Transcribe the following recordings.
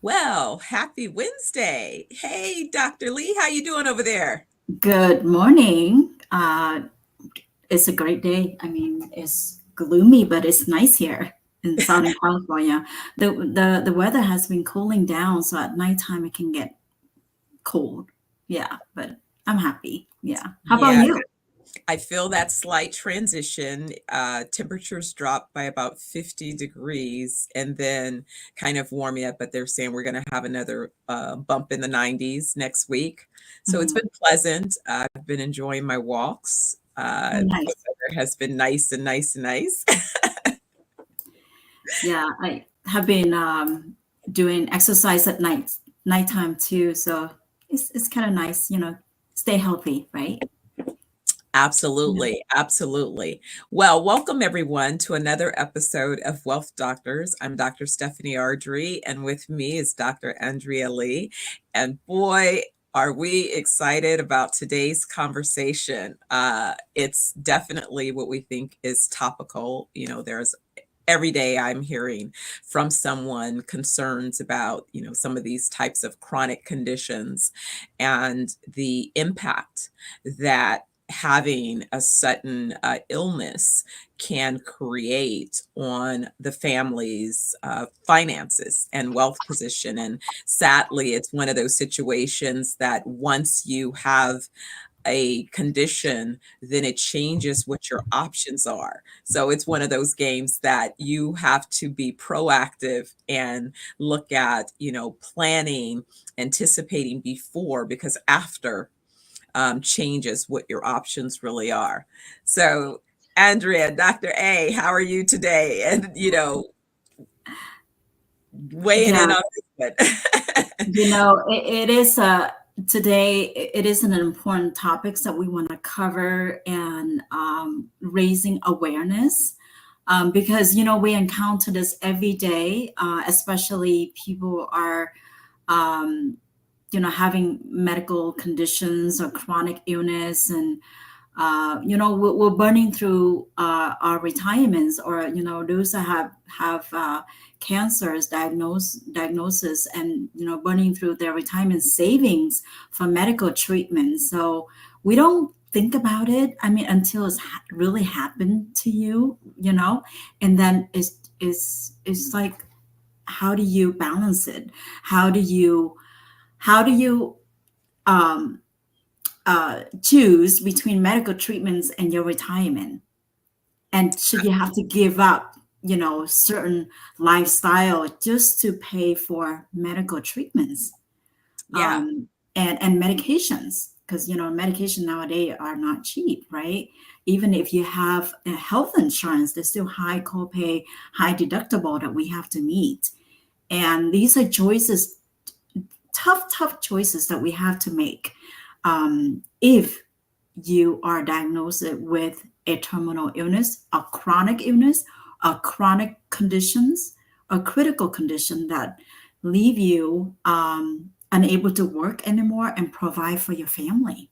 Well, happy Wednesday. Hey, Dr. Lee, how you doing over there? Good morning. It's a great day. It's gloomy, but it's nice here in Southern California. The weather has been cooling down, so at nighttime it can get cold. Yeah, but I'm happy. Yeah. How about Yeah, you? I feel that slight transition. Temperatures dropped by about 50 degrees and then kind of warming up, but they're saying we're going to have another bump in the 90s next week. So it's Mhm. been pleasant. I've been enjoying my walks. Oh, The nice. weather has been nice and nice and nice. Yeah, I have been doing exercise at nighttime too, so it's kind of nice, stay healthy, right? Yeah. Absolutely, absolutely. Well, welcome everyone to another episode of Wealth Doctors. I'm Dr. Stephanie Ardrey, and with me is Dr. Andrea Lee. And boy, are we excited about today's conversation. It's definitely what we think is topical. There's every day I'm hearing from someone concerns about, some of these types of chronic conditions and the impact that having a sudden illness can create on the family's finances and wealth position. And sadly, it's one of those situations that once you have a condition, then it changes what your options are. So it's one of those games that you have to be proactive and look at, planning, anticipating before, because after changes what your options really are. So, Andrea, Dr. A, how are you today? And, weighing Yeah, in on this one. it is today. It is an important topics that we want to cover and raising awareness because we encounter this every day, especially people are um, having medical conditions or chronic illness and we're burning through our retirements, or those that have cancers diagnosis, and burning through their retirement savings for medical treatment. So we don't think about it, until it's really happened to you, and then it's like, how do you balance it? How do you um choose between medical treatments and your retirement? And should you have to give up, certain lifestyle just to pay for medical treatments Yeah. and medications? Because, medication nowadays are not cheap, right? Even if you have a health insurance, there's still high copay, high deductible that we have to meet. And these are choices, tough choices that we have to make. If you are diagnosed with a terminal illness, a chronic illness, a chronic conditions, a critical condition that leave you unable to work anymore and provide for your family.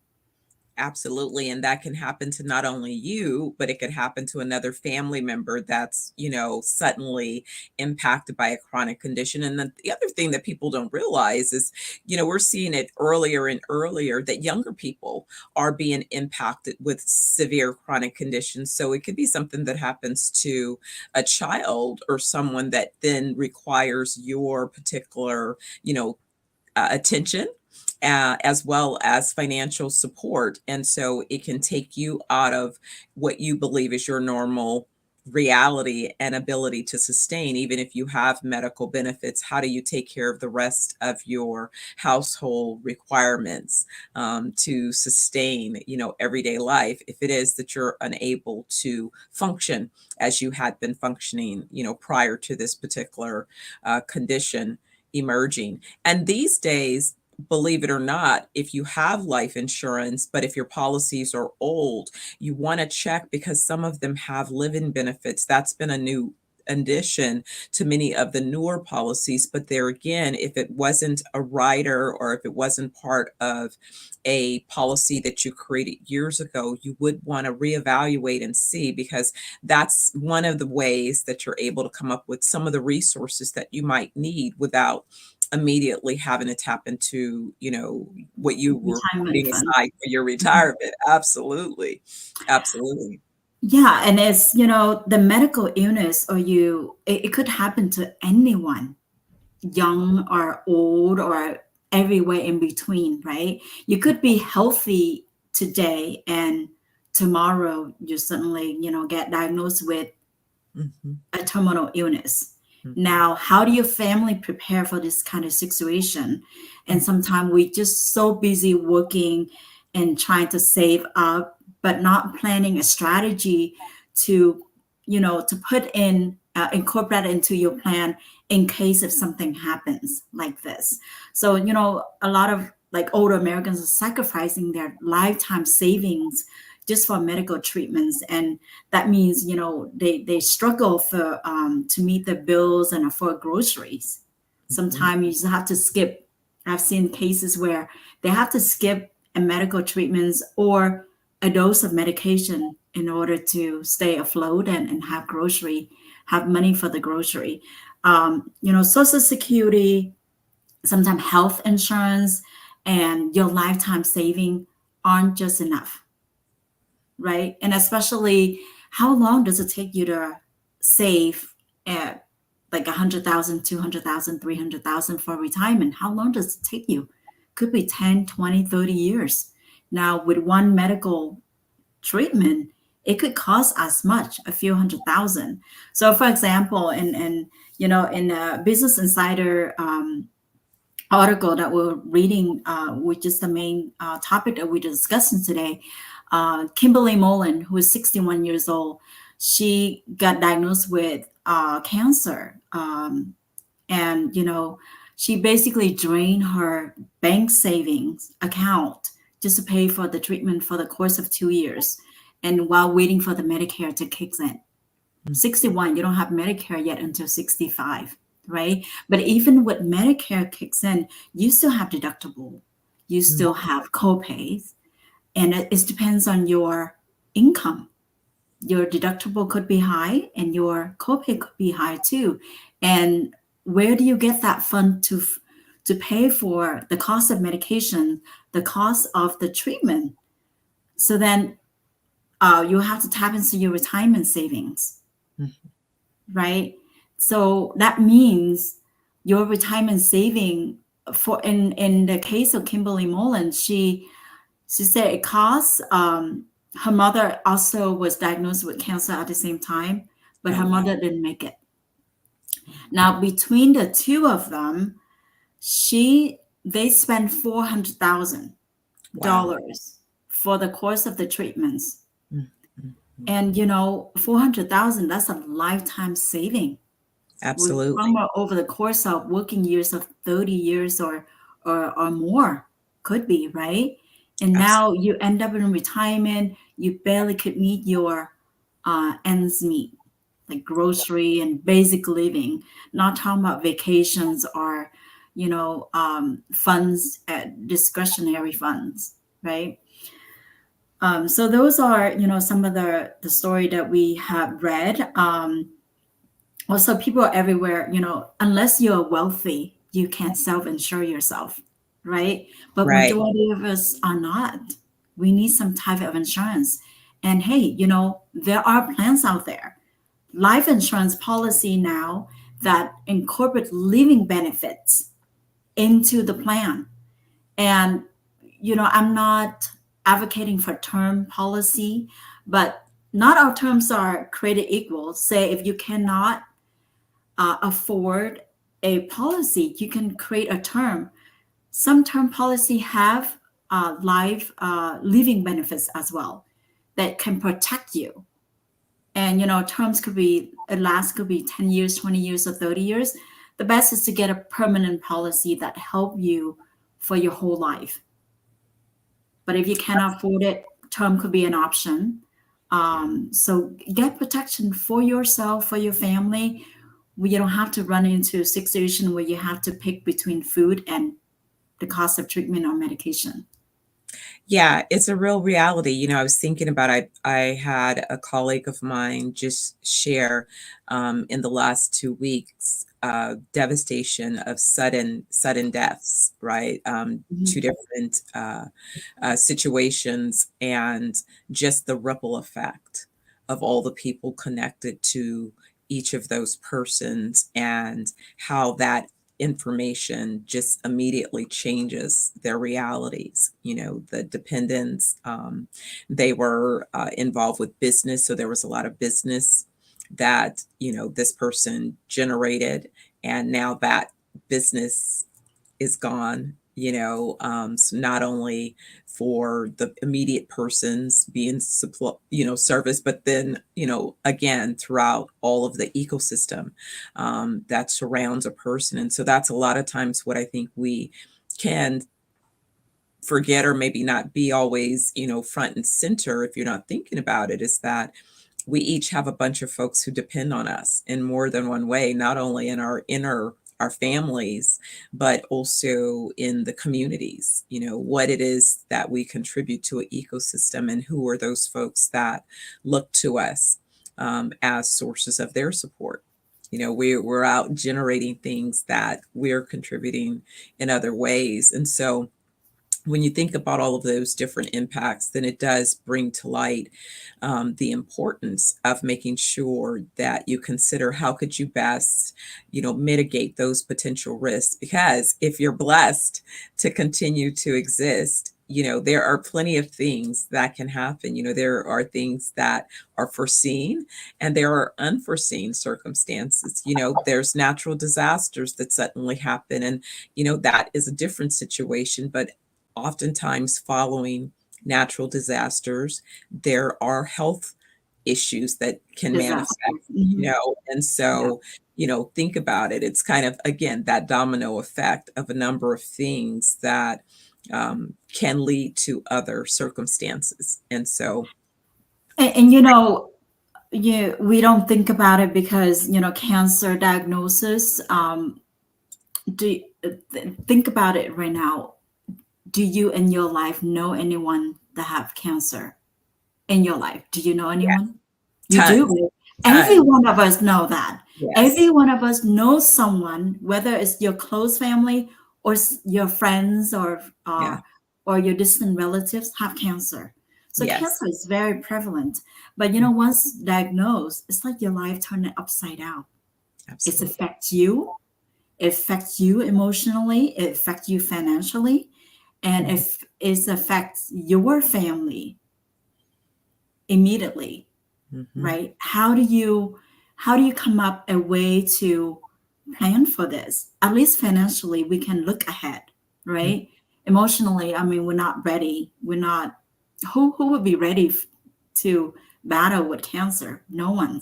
Absolutely. And that can happen to not only you, but it could happen to another family member that's, suddenly impacted by a chronic condition. And then the other thing that people don't realize is, we're seeing it earlier and earlier that younger people are being impacted with severe chronic conditions. So it could be something that happens to a child or someone that then requires your particular, attention, as well as financial support. And so it can take you out of what you believe is your normal reality and ability to sustain. Even if you have medical benefits, how do you take care of the rest of your household requirements to sustain, everyday life, if it is that you're unable to function as you had been functioning, prior to this particular condition emerging. And these days, believe it or not, if you have life insurance, but if your policies are old, you want to check because some of them have living benefits. That's been a new addition to many of the newer policies. But there again, if it wasn't a rider or if it wasn't part of a policy that you created years ago, you would want to reevaluate and see, because that's one of the ways that you're able to come up with some of the resources that you might need without immediately having to tap into, what you were Retirement putting fund. aside for your retirement. Absolutely. Absolutely. Yeah, and it's, the medical illness, or it could happen to anyone, young or old or everywhere in between, right? You could be healthy today and tomorrow you suddenly, get diagnosed with Mhm, a terminal illness. mhm, Now, how do your family prepare for this kind of situation? And mm, sometimes we just so busy working and trying to save up, but not planning a strategy to, to put in, incorporate into your plan in case if something happens like this. So, a lot of like older Americans are sacrificing their lifetime savings just for medical treatments, and that means they struggle for to meet the bills and afford groceries. mhm, Sometimes you just have to skip. I've seen cases where they have to skip a medical treatments or a dose of medication in order to stay afloat and have money for the grocery. Social security, sometimes health insurance, and your lifetime saving aren't just enough, right? And especially, how long does it take you to save at like 100,000, 200,000, 300,000 for retirement? How long does it take you? Could be 10, 20, 30 years. Now, with one medical treatment, it could cost as much a few 100,000. So, for example, in a Business Insider article that we're reading, which is the main topic that we're discussing today, Kimberly Mullen, who is 61 years old, she got diagnosed with cancer. And, she basically drained her bank savings account just to pay for the treatment for the course of 2 years. And while waiting for the Medicare to kick in. mm, 61, you don't have Medicare yet until 65, right? But even with Medicare kicks in, you still have deductible, you mm, still have copays, and it depends on your income. Your deductible could be high and your copay could be high too. And where do you get that fund to pay for the cost of medication, the cost of the treatment? So then you have to tap into your retirement savings, mm, right? So that means your retirement saving, for in the case of Kimberly Mullen, she said it costs. Her mother also was diagnosed with cancer at the same time, but oh, her wow. mother didn't make it. Now between the two of them, they spent Wow. $400,000 for the course of the treatments. Mm, mm, mm. And 400,000, that's a lifetime saving. We're talking Absolutely. about over the course of working years of 30 years or more, could be, right? And now Absolutely. you end up in retirement, you barely could meet your ends meet, like grocery and basic living, not talking about vacations or, funds, discretionary funds, right? So those are, some of the story that we have read. Also, people are everywhere, unless you're wealthy, you can't self-insure yourself, right? But Right. majority of us are not. We need some type of insurance. And hey, there are plans out there, life insurance policy now that incorporate living benefits into the plan. And, I'm not advocating for term policy, but not all terms are created equal. Say if you cannot afford a policy, you can create a term. Some term policy have life living benefits as well that can protect you. And terms could be it lasts could be 10 years, 20 years, or 30 years. The best is to get a permanent policy that help you for your whole life. But if you cannot afford it, term could be an option. So get protection for yourself, for your family. You don't have to run into a situation where you have to pick between food and the cost of treatment or medication. Yeah, it's a real reality. I was thinking about I had a colleague of mine just share in the last 2 weeks devastation of sudden deaths, right? Two Mhm. different situations, and just the ripple effect of all the people connected to each of those persons, and how that information just immediately changes their realities. The dependents, they were involved with business, so there was a lot of business that this person generated, and now that business is gone. So not only for the immediate persons being serviced, but then again throughout all of the ecosystem that surrounds a person. And so that's a lot of times what I think we can forget, or maybe not be always front and center if you're not thinking about it, is that we each have a bunch of folks who depend on us in more than one way, not only in our families, but also in the communities. What it is that we contribute to an ecosystem, and who are those folks that look to us as sources of their support. We're out generating things that we're contributing in other ways. And so when you think about all of those different impacts, then it does bring to light the importance of making sure that you consider how could you best, mitigate those potential risks. Because if you're blessed to continue to exist, there are plenty of things that can happen. There are things that are foreseen, and there are unforeseen circumstances. There's natural disasters that suddenly happen, and that is a different situation. But oftentimes following natural disasters, there are health issues that can manifest, Disasters. Mhm. and Yeah. so, think about it. It's kind of, again, that domino effect of a number of things that can lead to other circumstances. And so, And we don't think about it because cancer diagnosis. Think about it right now. Do you in your life know anyone that have cancer in your life? Do you know yeah, anyone? You do, tons, right? Every tons. one of us know that. Yes, Every one of us knows someone, whether it's your close family or your friends yeah, or your distant relatives have cancer. So yes, cancer is very prevalent. But once diagnosed, it's like your life turned upside down. It absolutely. affects you. It affects you emotionally. It affects you financially, and Mhm, if it affects your family immediately, mhm, right? How do you come up a way to plan for this? At least financially, we can look ahead, mhm, right? Emotionally, I mean, we're not ready. We're not. Who would be ready to battle with cancer? No one.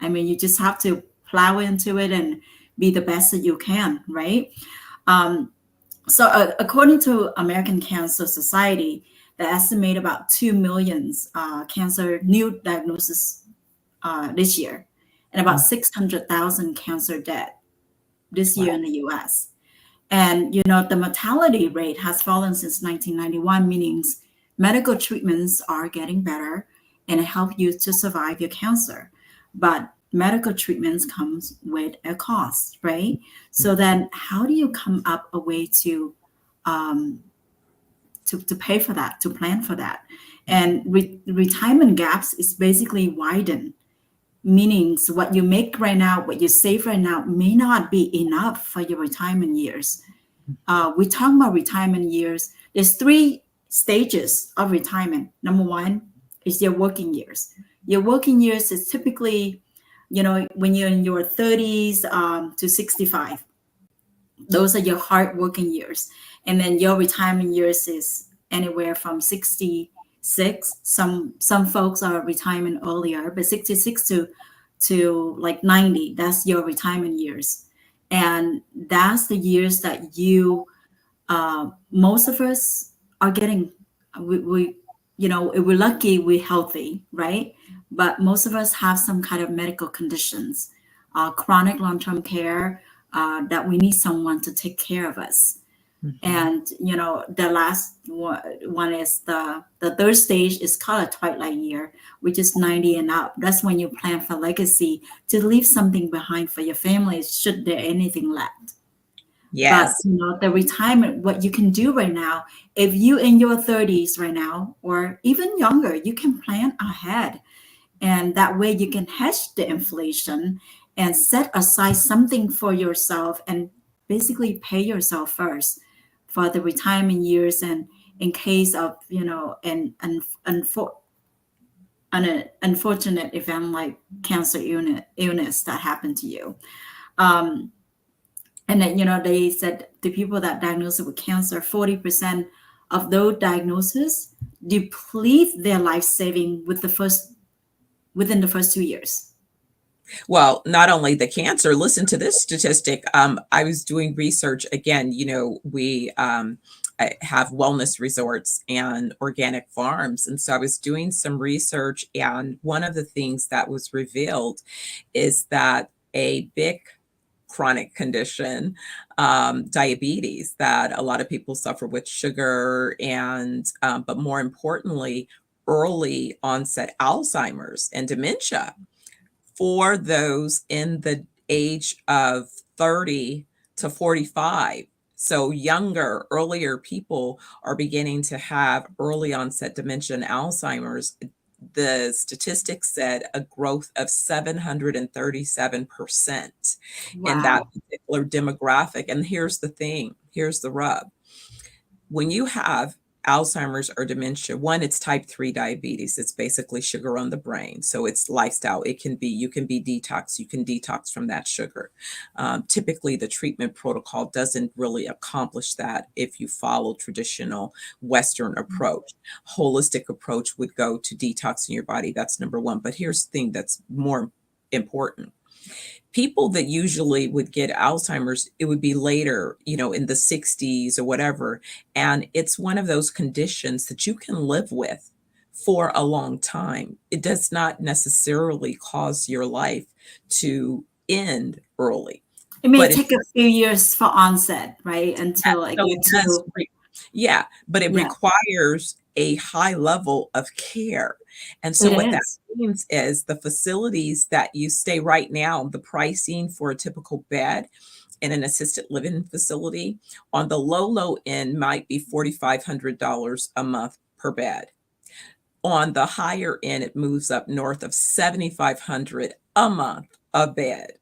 I mean, you just have to plow into it and be the best that you can, right? Um, so, according to American Cancer Society, they estimate about 2 million cancer new diagnoses this year, and about mhm, 600,000 cancer dead this wow, year in the US. And the mortality rate has fallen since 1991, meaning medical treatments are getting better and help you to survive your cancer. But medical treatments comes with a cost, right? mhm, So then how do you come up a way um, to pay for that, to plan for that? And retirement gaps is basically widened, meaning what you make right now, what you save right now may not be enough for your retirement years. We talk about retirement years. There's three stages of retirement. Number one is your working years. Your working years is typically, when you're in your 30s to 65. Those are your hard working years. And then your retirement years is anywhere from 66. Some folks are retirement earlier, but 66 to like 90, that's your retirement years. And that's the years that most of us are getting. We if we're lucky, we're healthy, right? But most of us have some kind of medical conditions, chronic long-term care, that we need someone to take care of us. Mhm. And the last one is the third stage is called a twilight year, which is 90 and up. That's when you plan for legacy, to leave something behind for your family should there anything left. But Yes. the retirement, what you can do right now, if you in your 30s right now or even younger, you can plan ahead, and that way you can hedge the inflation and set aside something for yourself and basically pay yourself first for the retirement years, and in case of an unfortunate event like cancer illness that happened to you. um, and then they said the people that diagnosed with cancer, 40% of those diagnoses deplete their life saving within the first 2 years. Well, not only the cancer, listen to this statistic. I was doing research again, we have wellness resorts and organic farms. And so I was doing some research, and one of the things that was revealed is that a big chronic condition, diabetes, that a lot of people suffer with sugar, and but more importantly, early onset Alzheimer's and dementia for those in the age of 30 to 45. So younger, earlier people are beginning to have early onset dementia and Alzheimer's. The statistics said a growth of 737% in that Wow. particular demographic. And here's the thing, here's the rub. When you have Alzheimer's or dementia, one, it's type 3 diabetes. It's basically sugar on the brain. So it's lifestyle. You can be detox. You can detox from that sugar. Typically, the treatment protocol doesn't really accomplish that if you follow traditional Western approach. Holistic approach would go to detoxing your body. That's number one. But here's the thing that's more important. People that usually would get Alzheimer's, it would be later, in the 60s or whatever. And it's one of those conditions that you can live with for a long time. It does not necessarily cause your life to end early, It may but it take a few years for onset, right? Until I so get it does to, yeah, but it yeah, requires a high level of care. And so it what that is. means is the facilities that you stay right now, the pricing for a typical bed in an assisted living facility on the low end might be $4,500 a month per bed. On the higher end, it moves up north of 7,500 a month a bed.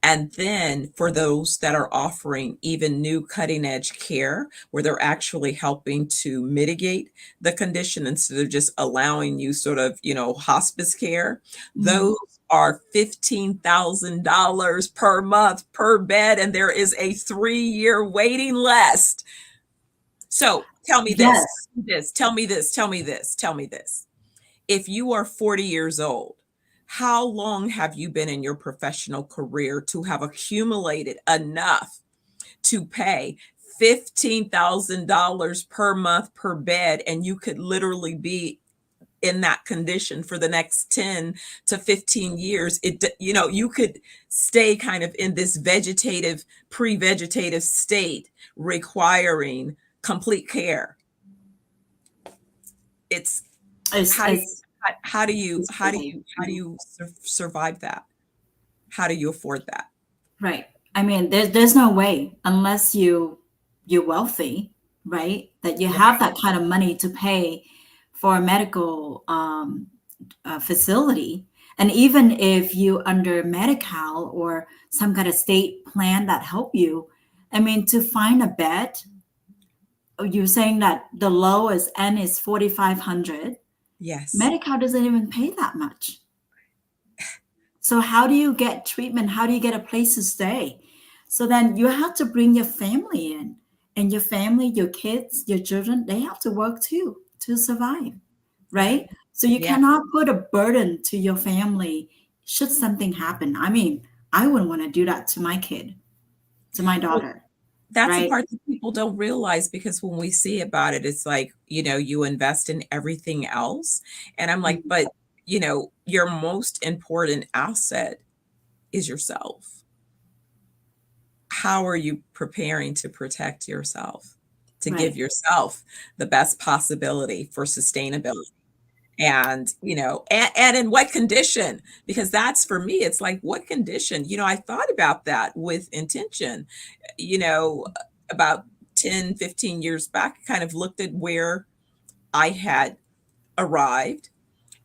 And then for those that are offering even new cutting edge care, where they're actually helping to mitigate the condition instead of just allowing you sort of, hospice care, Mhm. those are $15,000 per month per bed, and there is a 3-year waiting list. So tell me this, Yes, tell me this, tell me this, tell me this. If you are 40 years old, how long have you been in your professional career to have accumulated enough to pay $15,000 per month per bed? And you could literally be in that condition for the next 10 to 15 years. You could stay kind of in this pre-vegetative state, requiring complete care. It's it's how do you it's, it's crazy. survive that? How do you afford that? Right. I mean, there's no way unless you're wealthy, right? That you have Right. that kind of money to pay for a medical facility. And even if you under Medi-Cal or some kind of state plan that help you, I mean, to find a bed, you're saying that the lowest end is 4,500. Yes. Medi-Cal doesn't even pay that much. So how do you get treatment? How do you get a place to stay? So then you have to bring your family in, and your family, your kids, your children, they have to work too to survive, Yeah. right? So you Yeah. cannot put a burden to your family should something happen. I mean, I wouldn't want to do that to my kid, to my Well, daughter, that's the right? part that people don't realize, because when we see about it, it's like, you invest in everything else. And I'm like, Mhm. but, your most important asset is yourself. how are you preparing to protect yourself, to give Right. yourself the best possibility for sustainability? And, and in what condition? Because that's for me, it's like, what condition? I thought about that with intention, you know, about 10, 15 years back, kind of looked at where I had arrived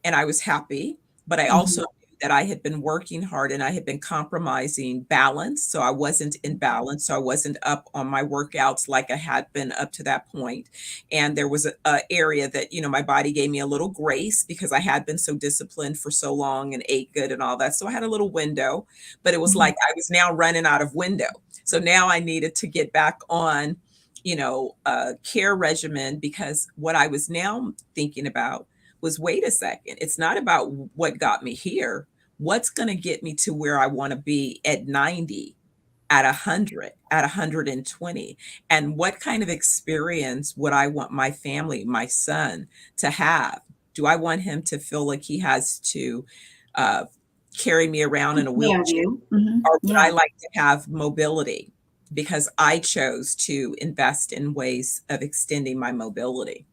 and I was happy, but I also Mhm. knew that I had been working hard and I had been compromising balance. So I wasn't in balance. So I wasn't up on my workouts like I had been up to that point. And there was a area that, my body gave me a little grace because I had been so disciplined for so long and ate good and all that. So I had a little window, but it was Mhm. like I was now running out of window. So now I needed to get back on, a care regimen, because what I was now thinking about was, wait a second, it's not about what got me here. What's going to get me to where I want to be at 90, at 100, at 120? And what kind of experience would I want my family, my son, to have? Do I want him to feel like he has to uh, carry me around in a Yeah, wheelchair? you. Hmm. Or would I Yeah. like to have mobility because I chose to invest in ways of extending my mobility?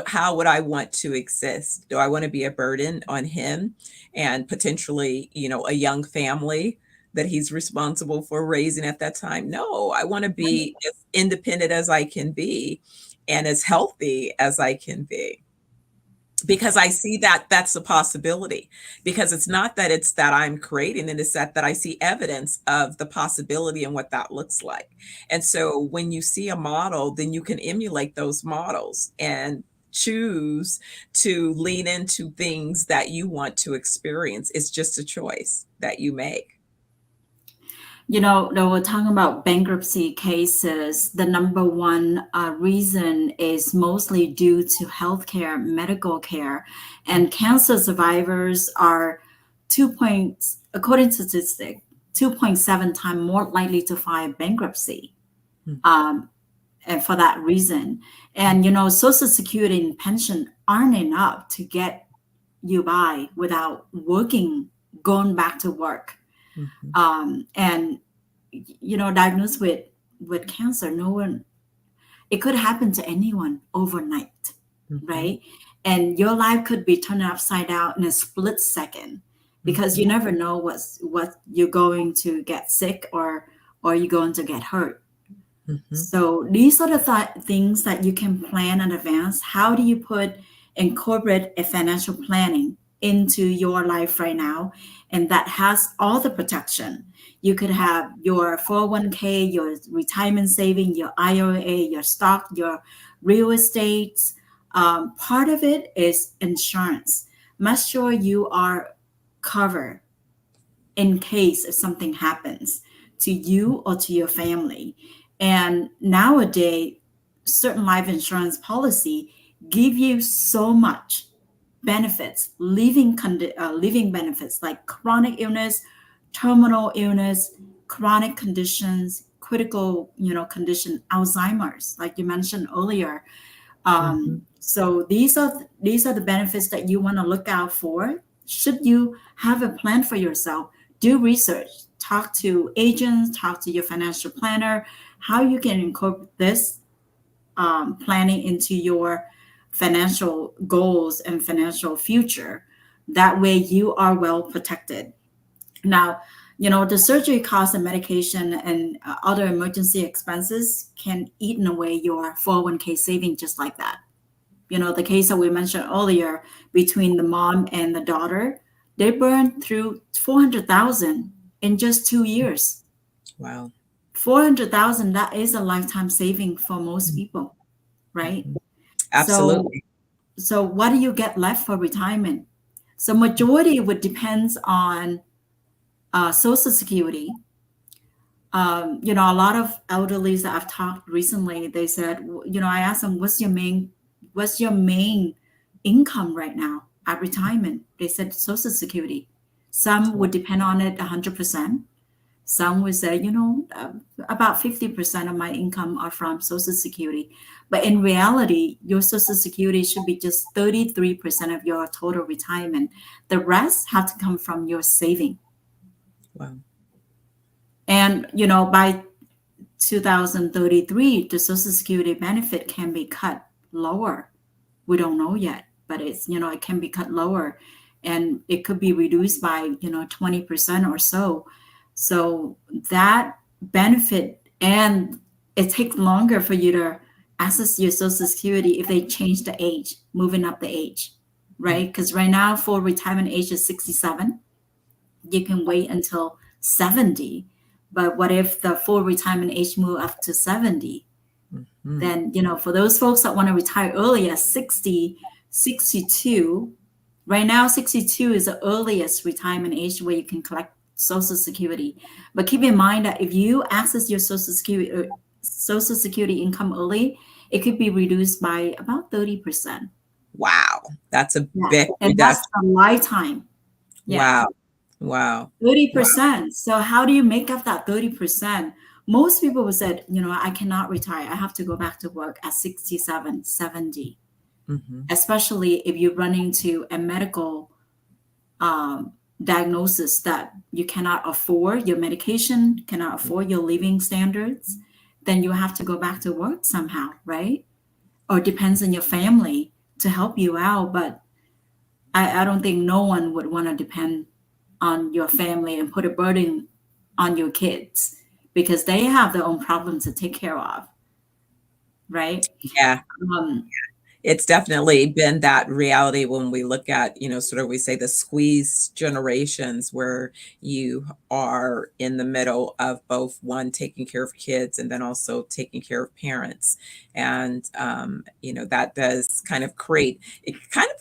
How would I want to exist? Do I want to be a burden on him and potentially, a young family that he's responsible for raising at that time? No, I want to be as independent as I can be and as healthy as I can be, because I see that that's a possibility. Because it's not that it's that I'm creating it, it's that I see evidence of the possibility and what that looks like. And so when you see a model, then you can emulate those models and choose to lean into things that you want to experience. It's just a choice that you make. They were talking about bankruptcy cases. The number one reason is mostly due to healthcare, medical care, and cancer survivors are according to statistic, 2.7 times more likely to file bankruptcy. Mhm. Um, and for that reason, and Social Security and pension aren't enough to get you by without working, going back to work, Mhm. and diagnosed with cancer. No one, it could happen to anyone overnight, Mhm. right? And your life could be turned upside down in a split second, because you Mhm. never know what you're going to get sick, or you're going to get hurt. Mhm. So these are the things that you can plan in advance. How do you incorporate a financial planning into your life right now? And that has all the protection. You could have your 401k, your retirement saving, your IRA, your stock, your real estate. Part of it is insurance. Make sure you are covered in case if something happens to you or to your family. And nowadays, certain life insurance policy give you so much benefits, living benefits like chronic illness, terminal illness, chronic conditions, critical, condition, Alzheimer's, like you mentioned earlier. Mhm. So these are the benefits that you want to look out for. Should you have a plan for yourself, do research, talk to agents, talk to your financial planner, how you can incorporate this planning into your financial goals and financial future. That way you are well protected. Now, the surgery costs and medication and other emergency expenses can eat away your 401k saving just like that. The case that we mentioned earlier between the mom and the daughter, they burned through 400,000 in just 2 years. Wow. 400,000, that is a lifetime saving for most people, right? Mhm. So, Absolutely. so what do you get left for retirement? So majority would depends on Social Security. A lot of elderlies that I've talked recently, they said, I asked them, what's your main income right now at retirement? They said Social Security. Some would depend on it 100%. Some would say, about 50% of my income are from Social Security. But in reality, your Social Security should be just 33% of your total retirement. The rest had to come from your saving. Wow. And, by 2033, the Social Security benefit can be cut lower. We don't know yet, but it can be cut lower, and it could be reduced by, 20% or so. So that benefit, and it takes longer for you to access your Social Security if they change the age, moving up the age, right? Because right now, full retirement age is 67. You can wait until 70. But what if the full retirement age move up to 70? Then, for those folks that want to retire early at 60, 62, right now, 62 is the earliest retirement age where you can collect Social Security. But keep in mind that if you access your Social Security income early, it could be reduced by about 30%. Wow. That's a Yeah. big And reduction. that's a lifetime. Yeah. Wow. 30%. Wow. So how do you make up that 30%? Most people would say, I cannot retire. I have to go back to work at 67, 70. Especially if you run into a medical diagnosis that you cannot afford your medication, cannot afford your living standards, then you have to go back to work somehow, right? Or depends on your family to help you out. But I don't think no one would want to depend on your family and put a burden on your kids, because they have their own problems to take care of, right? Yeah. It's definitely been that reality when we look at, sort of, we say the squeeze generations, where you are in the middle of both, one, taking care of kids and then also taking care of parents. And, that does kind of create, it kind of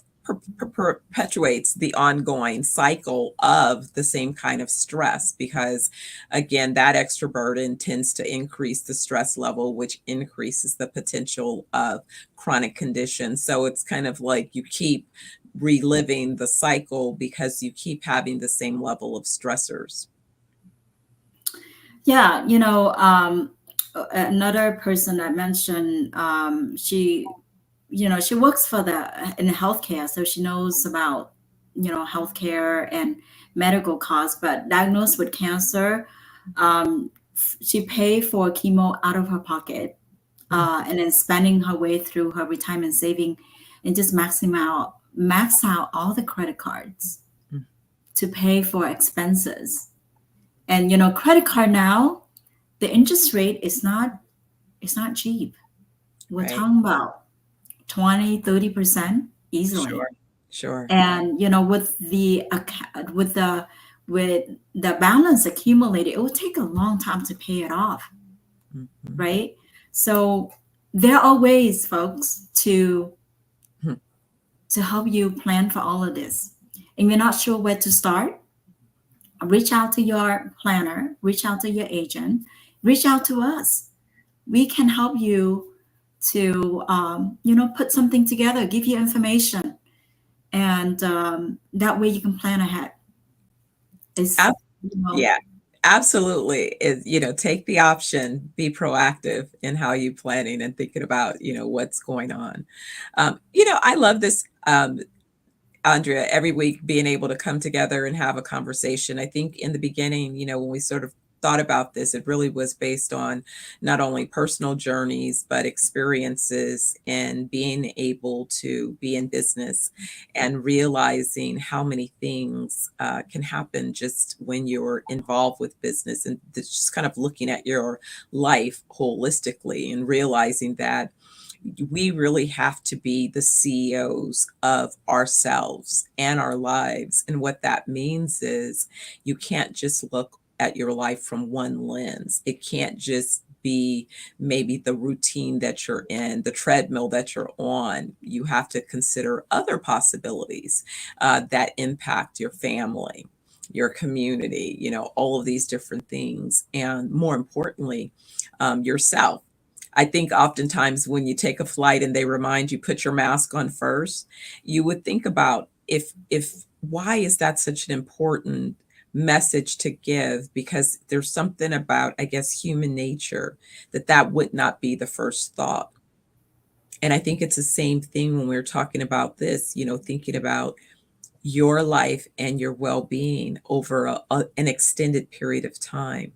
perpetuates the ongoing cycle of the same kind of stress, because again, that extra burden tends to increase the stress level, which increases the potential of chronic conditions. So it's kind of like you keep reliving the cycle because you keep having the same level of stressors. Yeah, another person I mentioned, she works in healthcare, so she knows about, healthcare and medical costs, but diagnosed with cancer, she paid for chemo out of her pocket, and then spending her way through her retirement saving, and just max out all the credit cards to pay for expenses. And credit card now, the interest rate is not cheap. We're talking about 20-30% easily. Sure. And with the balance accumulated, it will take a long time to pay it off. Right? So there are ways, folks, to help you plan for all of this. And you're not sure where to start, reach out to your planner, reach out to your agent, reach out to us. We can help you to put something together, give you information, and that way you can plan ahead. Yeah, absolutely. Take the option, be proactive in how you planning and thinking about, what's going on. I love this, Andrea, every week being able to come together and have a conversation. I think in the beginning, when we sort of thought about this, it really was based on not only personal journeys, but experiences and being able to be in business and realizing how many things can happen just when you're involved with business, and just kind of looking at your life holistically and realizing that we really have to be the CEOs of ourselves and our lives. And what that means is you can't just look at your life from one lens. It can't just be maybe the routine that you're in, the treadmill that you're on. You have to consider other possibilities that impact your family, your community, all of these different things. And more importantly, yourself. I think oftentimes when you take a flight and they remind you, put your mask on first, you would think about if why is that such an important message to give? Because there's something about, I guess, human nature that would not be the first thought. And I think it's the same thing when we're talking about this, thinking about your life and your well-being over an extended period of time.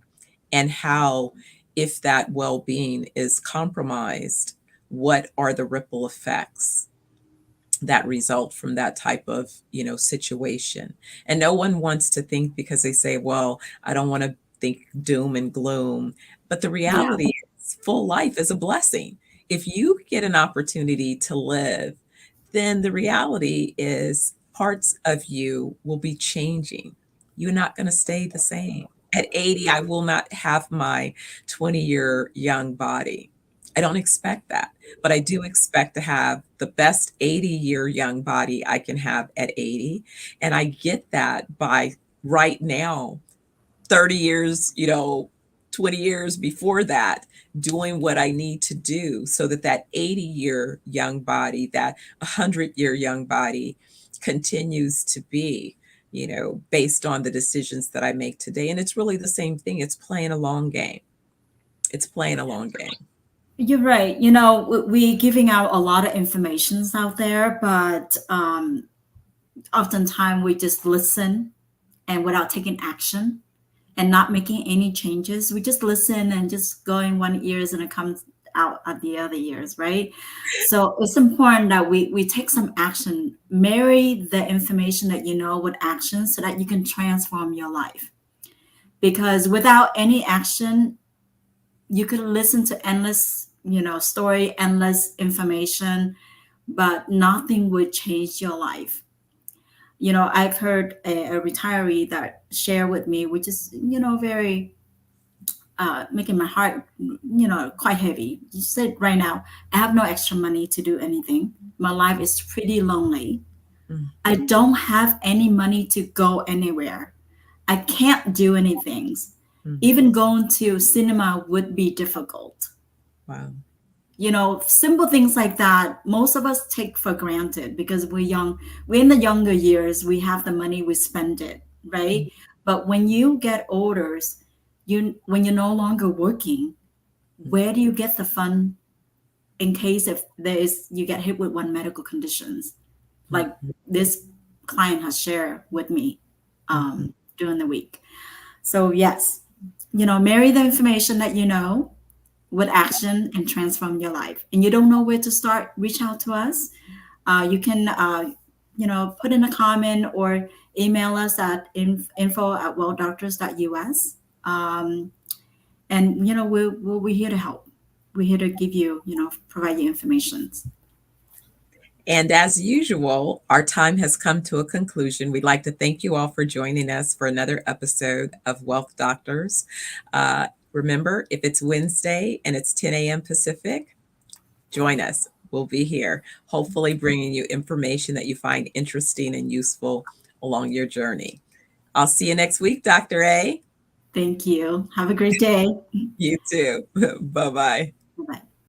and how, if that well-being is compromised, what are the ripple effects that result from that type of, situation. And no one wants to think, because they say, well, I don't want to think doom and gloom. But the Yeah. reality is, full life is a blessing. If you get an opportunity to live, then the reality is parts of you will be changing. You're not going to stay the same. At 80, I will not have my 20-year young body. I don't expect that, but I do expect to have the best 80-year young body I can have at 80. And I get that by right now, 30 years, 20 years before that, doing what I need to do so that that 80-year young body, that 100-year young body continues to be, based on the decisions that I make today. And it's really the same thing. It's playing a long game. It's playing a long game. You're right. We giving out a lot of informations out there, but oftentimes we just listen and without taking action and not making any changes. We just listen and just go in one ears and it comes out at the other ears, right? So it's important that we take some action, marry the information that you know with action so that you can transform your life. Because without any action, you could listen to endless, story, endless information, but nothing would change your life. I've heard a retiree that share with me, which is, very making my heart, quite heavy. You said right now, I have no extra money to do anything. My life is pretty lonely. Mm. I don't have any money to go anywhere. I can't do anything. Mm. Even going to cinema would be difficult. Wow. Simple things like that, most of us take for granted because we're young. We're in the younger years, we have the money, we spend it, right? Mm. But when you get older, when you're no longer working, where do you get the fund in case if you get hit with one medical conditions, like this client has shared with me during the week. So yes, marry the information that you know with action and transform your life. And you don't know where to start, reach out to us. You can put in a comment or email us at info@welldoctors.us. And we're here to help. We're here to give you, provide you information. And as usual, our time has come to a conclusion. We'd like to thank you all for joining us for another episode of Wealth Doctors. Remember, if it's Wednesday and it's 10 a.m. Pacific, join us. We'll be here, hopefully bringing you information that you find interesting and useful along your journey. I'll see you next week, Dr. A. Thank you. Have a great day. You too. Bye-bye. Bye-bye.